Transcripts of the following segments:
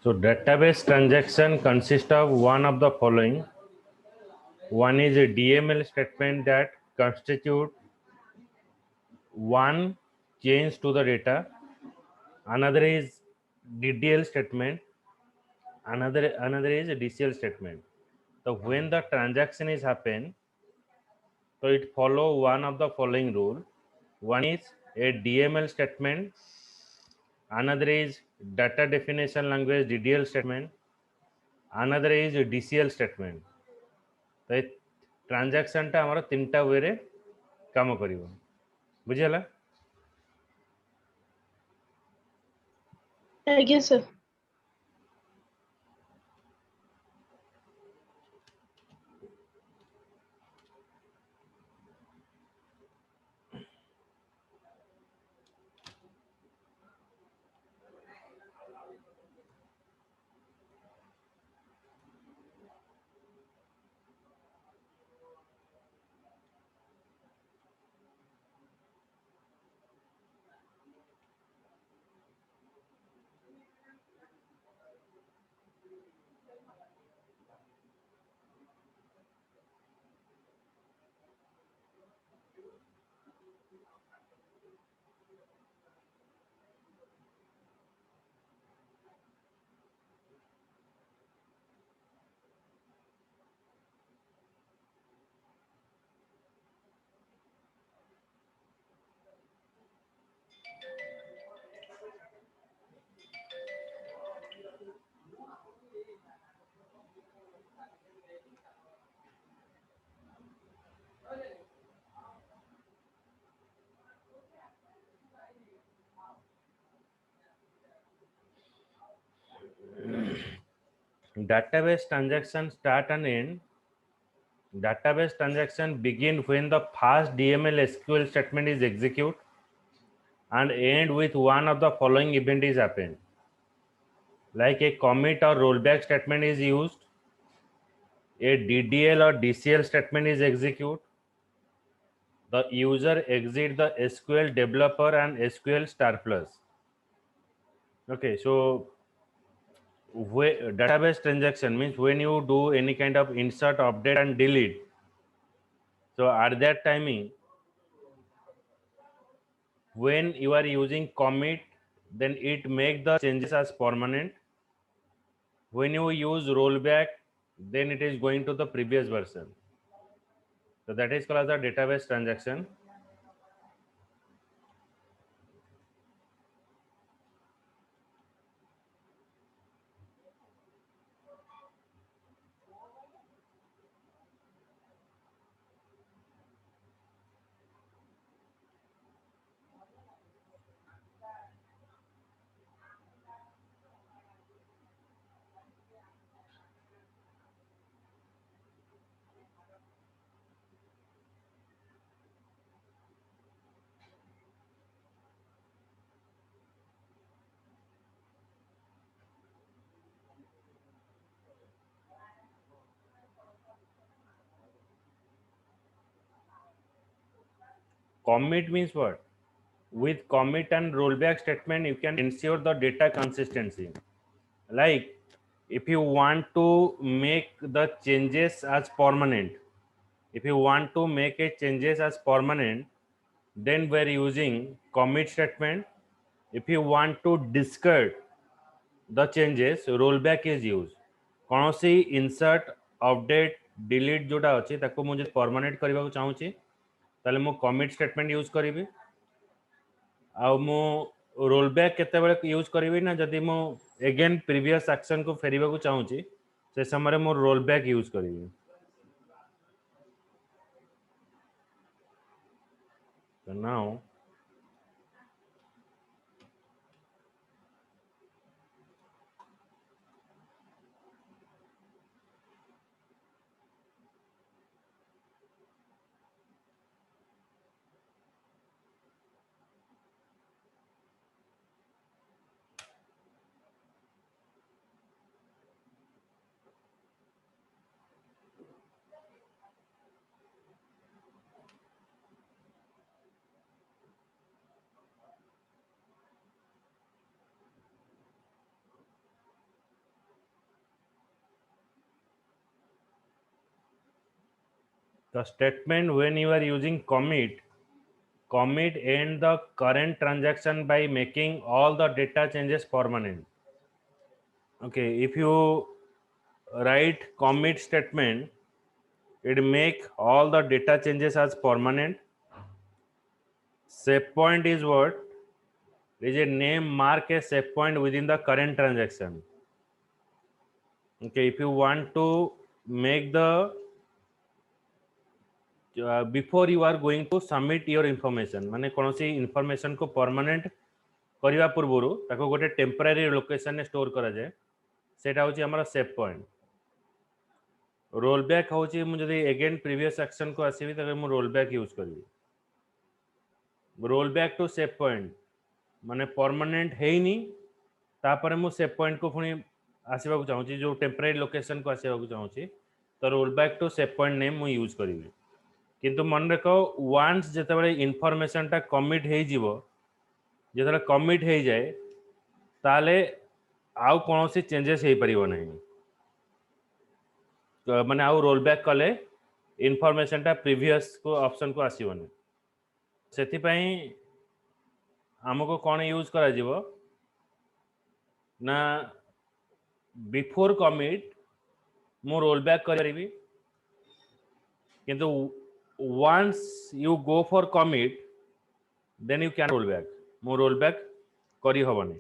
So database transaction consists of one of the following. One is a DML statement that constitute one change to the data. Another is DDL statement. Another is a DCL statement. So when the transaction is happen, so it follow one of the following rule. One is a DML statement. Another is data definition language DDL statement. Another is DCL statement. तो ये transaction टा हमारा तीनटा वे रे काम करिवो बुझियला आज्ञा sir database transaction start and end. Database transaction begin when the first DML SQL statement is execute and end with one of the following event is happen. Like a commit or rollback statement is used, a DDL or DCL statement is execute, the user exit the SQL developer and SQL star plus. Okay, so database transaction means when you do any kind of insert, update and delete. So at that timing, when you are using commit, then it make the changes as permanent. When you use rollback, then it is going to the previous version. So that is called as the database transaction. Commit means what? With commit and rollback statement, you can ensure the data consistency. Like if you want to make the changes as permanent, if you want to make a changes as permanent, then we're using commit statement. If you want to discard the changes, rollback is used. कौन सी insert, update, delete जोटा अच्छी ताको मुझे permanent करने को चाहूँची, ताले मो commit statement use करीबी, आउ मो rollback कितने बड़े use करीबी ना जब मो again previous action को फेरीबा को चाहूँची, से समरे मो rollback use करीबी. So now The statement when you are using commit end the current transaction by making all the data changes permanent. Okay, if you write commit statement, it make all the data changes as permanent. Save point is what? It is a name mark a save point within the current transaction. Okay, if you want to make the before you are going to submit your information, माने कौन सी information को permanent करने पूर्व ताको गोटे temporary location store करा जाए सेटा होची हमर सेव पॉइंट रोल बैक होची मु जदी अगेन प्रीवियस एक्शन को आसीबी त मु रोल बैक यूज करबी roll back to save point माने परमानेंट हेइनी तापर मु सेव पॉइंट को पुनी आसीबा को चाहूची जो टेम्पररी लोकेशन को आसीबा को चाहूची तो roll back to save point name मु यूज करबी किंतु मन रखो वंस जेतेबेले इन्फॉर्मेशन टा कमिट हेइ जीवो जेतेबेले कमिट हेइ जाए ताले आउ कोनोसी चेंजेस हेइ परिबो नहीं माने आउ रोल बैक कले इन्फॉर्मेशन टा प्रीवियस को ऑप्शन को आसीबोनी सेति पई हमको कोन यूज करा जीवो ना बिफोर कमिट मु रोल बैक करबी किंतु once you go for commit then you can roll back मु रोल बैक करी हबनी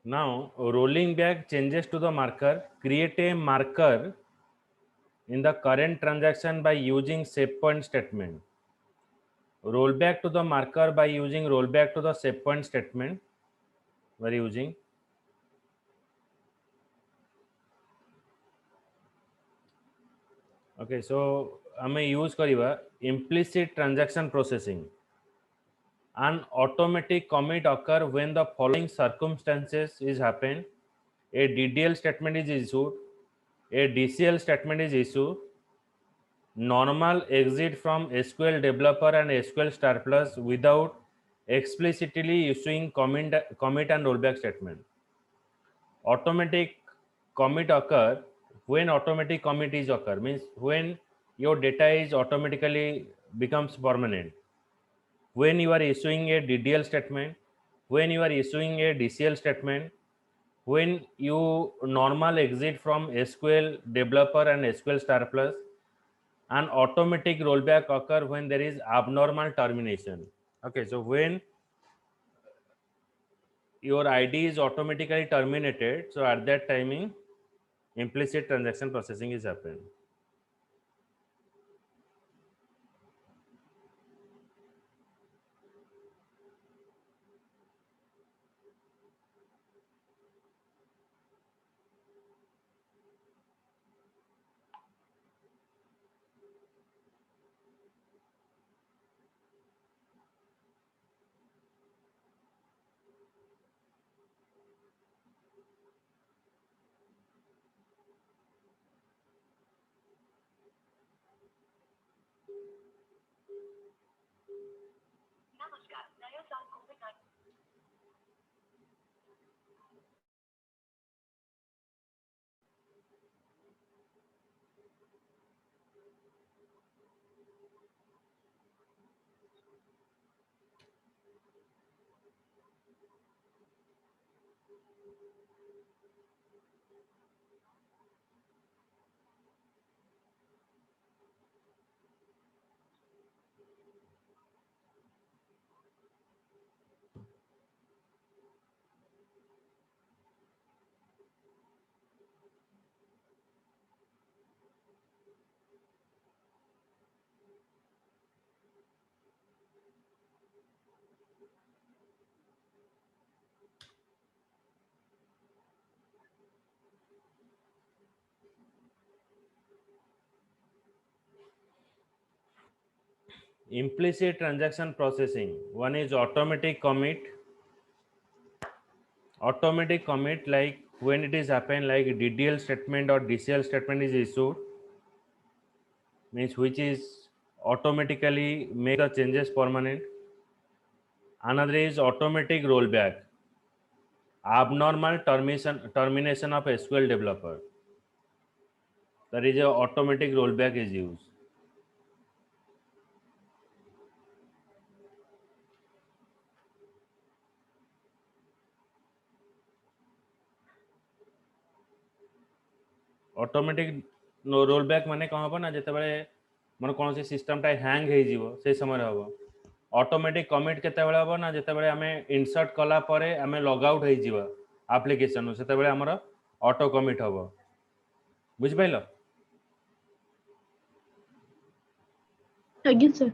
Now rolling back changes to the marker, create a marker in the current transaction by using save point statement. Rollback to the marker by using rollback to the save point statement. We are using. Okay, so हमें use करिवा implicit transaction processing. An automatic commit occur when the following circumstances is happen. A DDL statement is issued, a DCL statement is issued, normal exit from SQL developer and SQL Star Plus without explicitly issuing commit and rollback statement. Automatic commit occur when automatic commit is occur means when your data is automatically becomes permanent. When you are issuing a DDL statement, when you are issuing a DCL statement, when you normal exit from SQL developer and SQL Star Plus, an automatic rollback occur when there is abnormal termination. Okay, so when your ID is automatically terminated, so at that timing implicit transaction processing is happened. Implicit transaction processing. One is automatic commit. Automatic commit like when it is happen like DDL statement or DCL statement is issued means which is automatically make the changes permanent. Another is automatic rollback. Abnormal termination of SQL developer. There is a automatic rollback is used. Automatic no rollback माने कौन होगा ना जितने बड़े मन कौन सी system tie hang है जीवो से समय होगा ऑटोमेटिक कमिट केते बेले होबो ना जेते बेले हमें इंसर्ट कला परे हमें लॉग आउट हे जीवा एप्लीकेशन सेते बेले हमर ऑटो कमिट होबो बुझ पाइलो ଆଜ୍ଞା sir.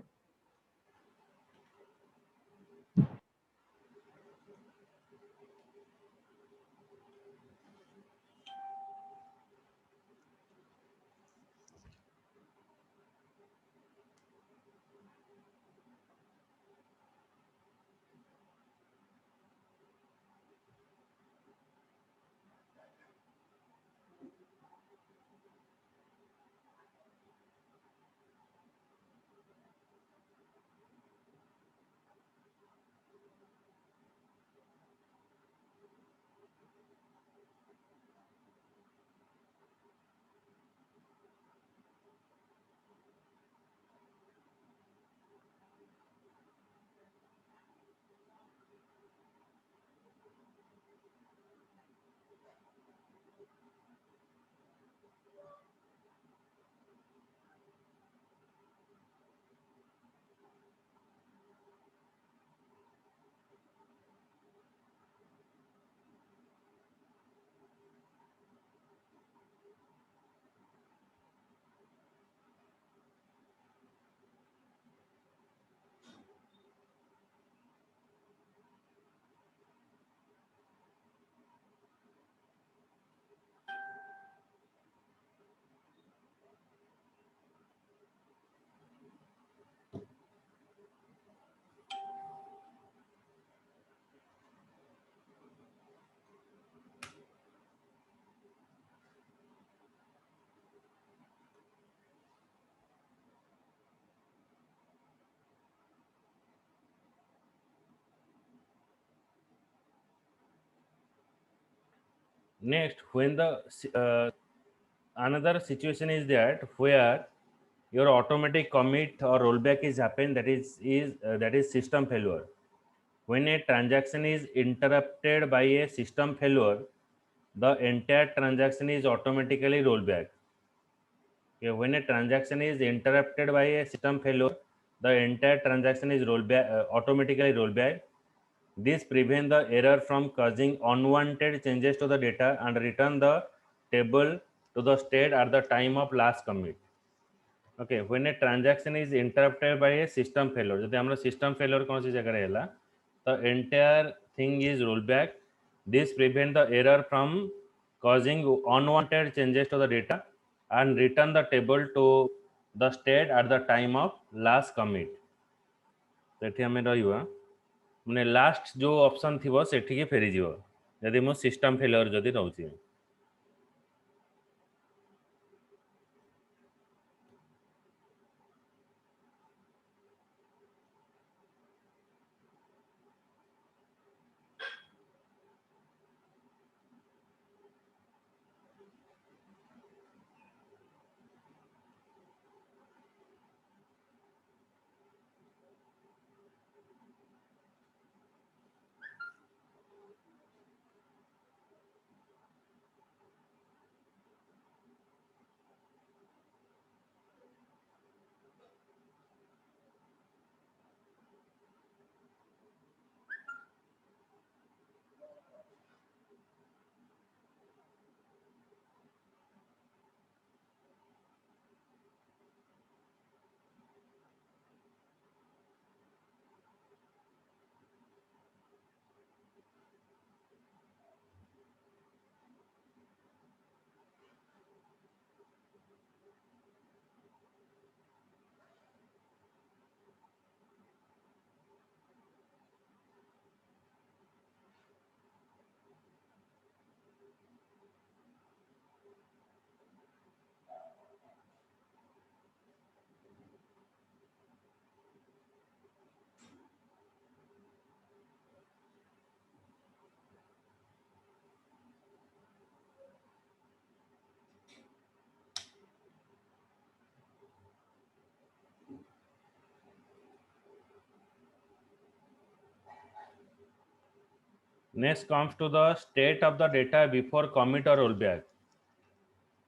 Next, when the another situation is that where your automatic commit or rollback is happen, that is system failure. When a transaction is interrupted by a system failure, the entire transaction is automatically rollback. Okay, when a transaction is interrupted by a system failure, the entire transaction is rollback, automatically rollback. This prevents the error from causing unwanted changes to the data and return the table to the state at the time of last commit. Okay, when a transaction is interrupted by a system failure, जब हमारा system failure कौन सी जगह रहेला, the entire thing is rollback. This prevent the error from causing unwanted changes to the data and return the table to the state at the time of last commit. ସେଠି ଆମେ ରହିବା ମାନେ last जो option थिबो सेठी के फेरी जिवो यदि मो सिस्टम फेलियर जदि रहउची. Next comes to the state of the data before commit or rollback.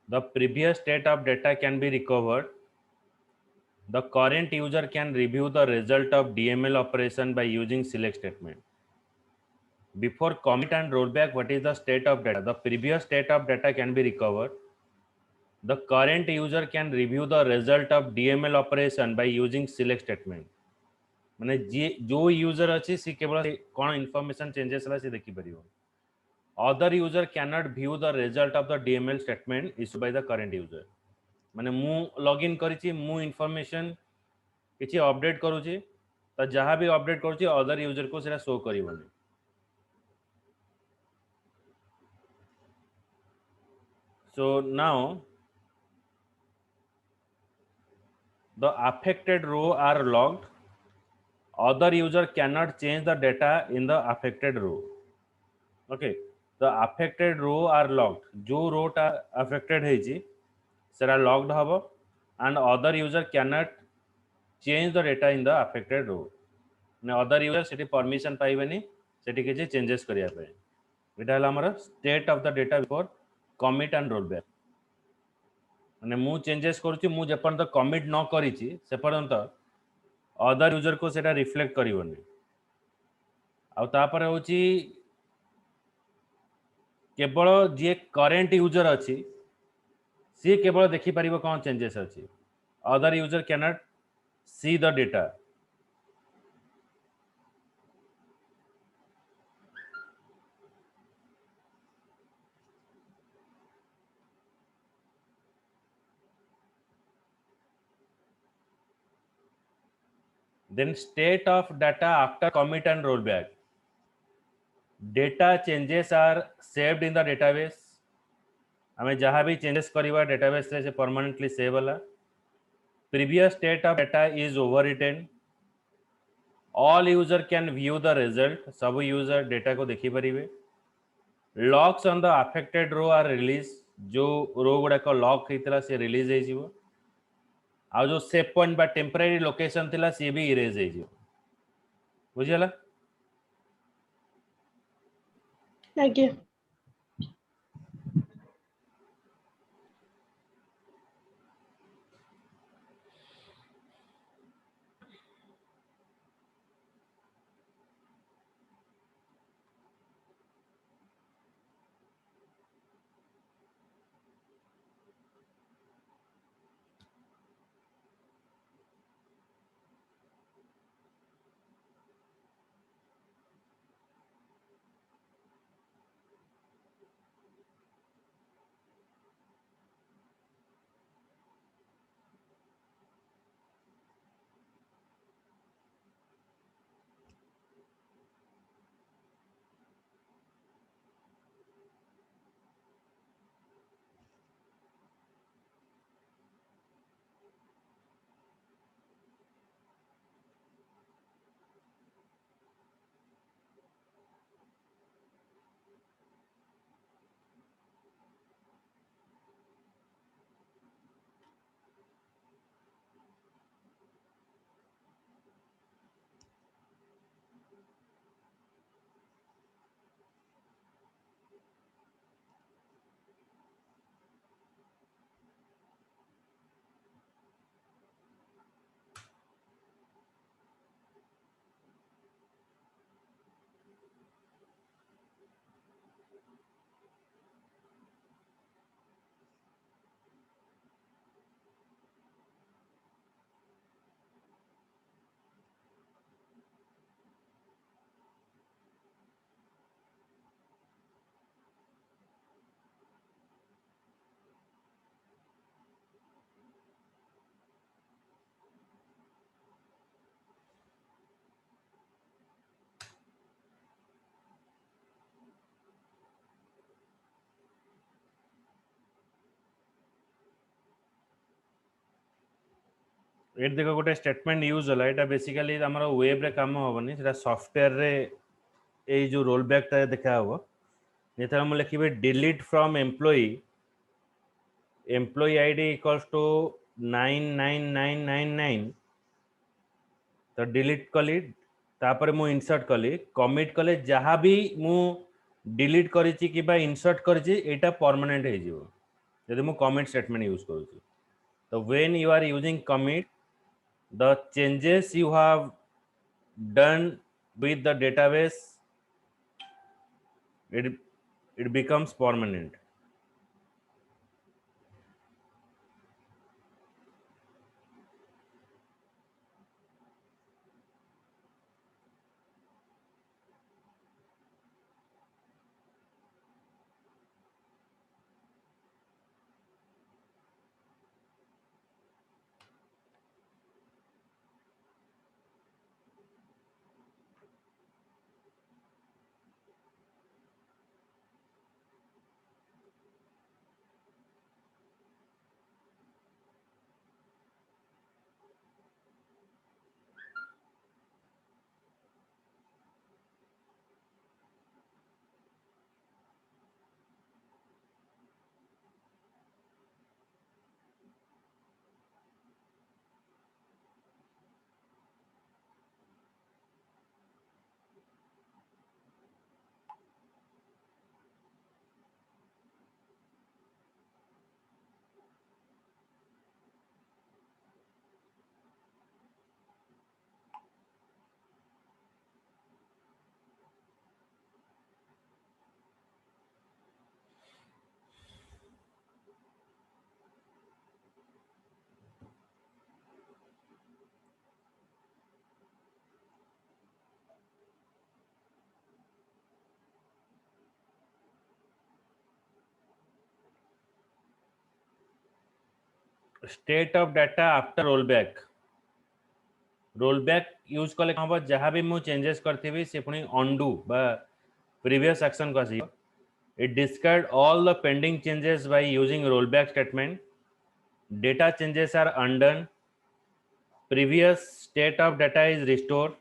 The previous state of data can be recovered. The current user can review the result of DML operation by using select statement. Before commit and rollback, what is the state of data? The previous state of data can be recovered. The current user can review the result of DML operation by using select statement. माने जो user अच्छी सी केवल कौन information changes होला से देखि परियो. Other user cannot view the result of the DML statement issued by the current user. माने मु लॉगिन करिछि मु इनफॉरमेशन किछि अपडेट करूछि तो जहाँ भी अपडेट करूछि अदर यूजर को सेटा show करिवनी. So now the affected row are logged. Other user cannot change the data in the affected row. Okay, the affected row are logged. जो row टा affected ହେଇଛି सेटा logged हबो and other user cannot change the data in the affected row. ने other user सेठी permission पाइबेनी सेठी किछि changes करिया पे. एटा हला हमर state of the data before commit and rollback. माने मु changes करूची मु जेपन तो commit न करिछि से पर्यंत other user को सेटा reflect करिवनी. आउ तापर होची केवल जे करेंट यूजर अच्छी सी केवल देखी पारिबो कौन चेंजेस अच्छी. Other user cannot see the data. Then state of data after commit and rollback. Data changes are saved in the database. हमें जहाँ भी चेंजेस करिबा डेटाबेस से परमानेंटली सेव होला. Previous state of data is overwritten. All user can view the result. सब user data को देखी परिबे. locks on the affected row are release, जो रो गुड़ाक लॉक होता से रिलीज हो आ जो सेव पॉइंट बा टेम्पररी लोकेशन थिला सी भी इरेज हो बुझीगला आज्ञा ये देखो गोटे स्टेटमेंट यूज होला एटा बेसिकली हमर वेब रे काम होबनी सेटा सॉफ्टवेयर रे ए जो रोल बैक ता देखा हो जेता हम लिखिबे delete from employee ID equals to 99999 तो डिलीट कली तापर मु इंसर्ट कली कमिट कले जहाँ भी मु डिलीट करिछि कि बा इंसर्ट करिछि एटा परमानेंट हे जिवो यदि मु कमिट स्टेटमेंट यूज करूछि तो when you are using commit the changes you have done with the database it becomes permanent. State of data after rollback use कले हम जहाँ भी मु चेंजेस करथिबी से पुनी undo बा previous action को आसी it discard all the pending changes by using rollback statement data changes are undone previous state of data is restored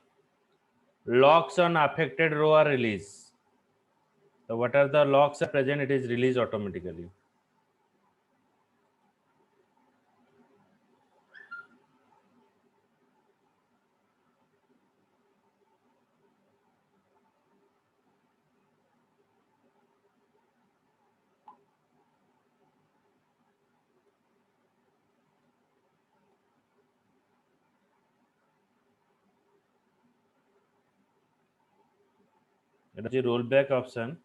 locks on affected row are released So what are the locks are present, it is released automatically. It is the rollback option.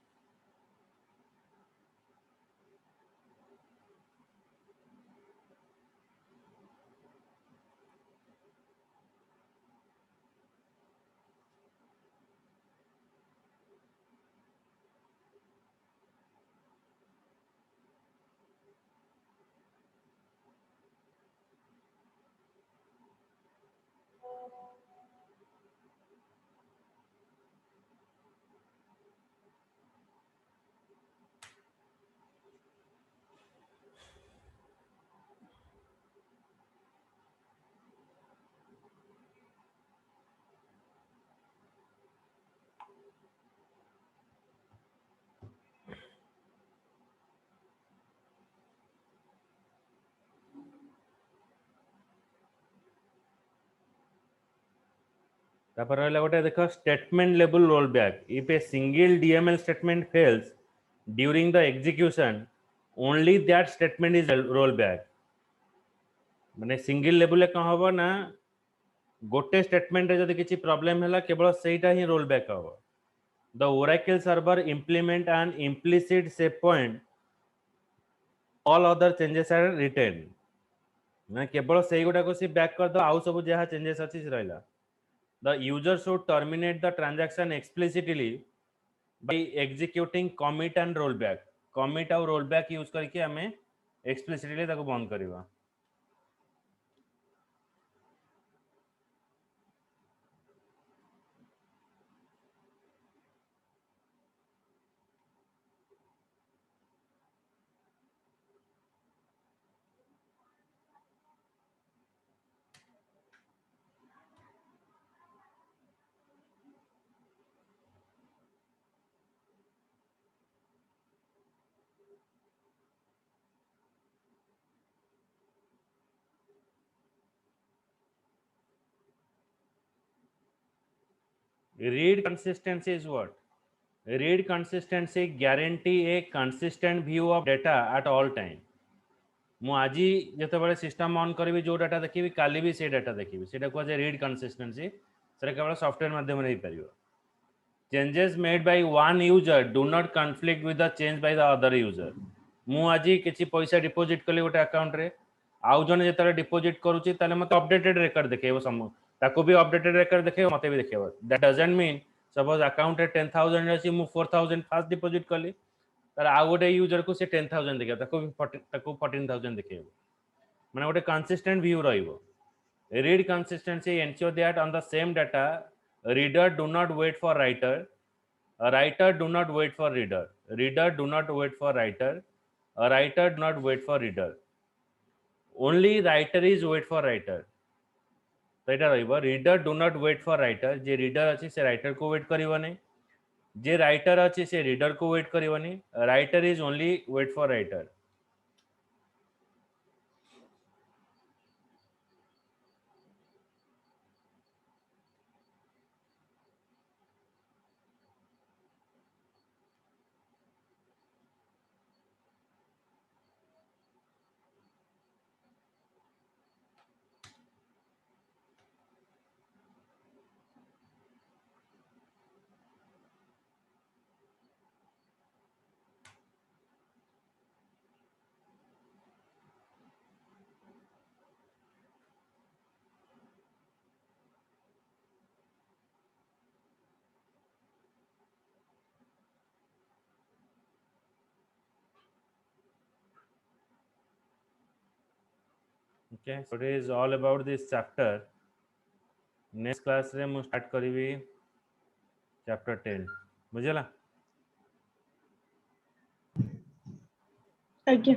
तापर रहला गोटे देखो statement level rollback. If a single DML statement fails during the execution, only that statement is rollback. माने single level कौन हबो ना गोटे statement रे जदि किछि प्रॉब्लम हैला केवल सेटा ही रोलबैक हबो. The Oracle server implement an implicit save point. All other changes are retained. ना केवल सेही गोटा को सी बैक कर दो आउ सब जहा चेंजेस अछि रहला. The user should terminate the transaction explicitly by executing commit and rollback. Commit और rollback यूज करके हमें explicitly ताको बंद करबा. Read consistency is what? Read consistency guarantee a consistent view of data at all time. मु आजी जेतेबेले system on करिवि जो data देखिवि काली भी से डाटा देखिवि सेटा को जे रीड कंसिस्टेंसी सेटा केवल सॉफ्टवेयर माध्यम रे परियो. Changes made by one user do not conflict with the change by the other user. मु आजी किछि पैसा डिपॉजिट कले गोटे अकाउंट रे आउ जने जेतरे डिपॉजिट करूची ताले मते अपडेटेड रेकॉर्ड देखेबो सम ताको भी अपडेटेड रेकॉर्ड देखेबो मते भी देखेबो. That doesn't mean suppose account रे 10000 अछि मु 4000 फास्ट डिपॉजिट कली तार आउ गोटे यूजर को से 10000 देखेबो ताको 14000 देखेबो. माने गोटे कंसिस्टेंट व्यू रहइबो. Read consistency ensure that on the same data reader do not wait for writer, a writer do not wait for reader, reader do not wait for writer, a writer do not wait for reader. Only writer is wait for writer. तो এটা রইব reader do not wait for writer. J reader अछि से writer को wait करिवो नै. जे writer अछि से reader को wait करिवो नै. Writer is only wait for writer. Okay, so it is all about this chapter. Next class रे मु स्टार्ट करिवि chapter 10. बुझला? आज्ञा.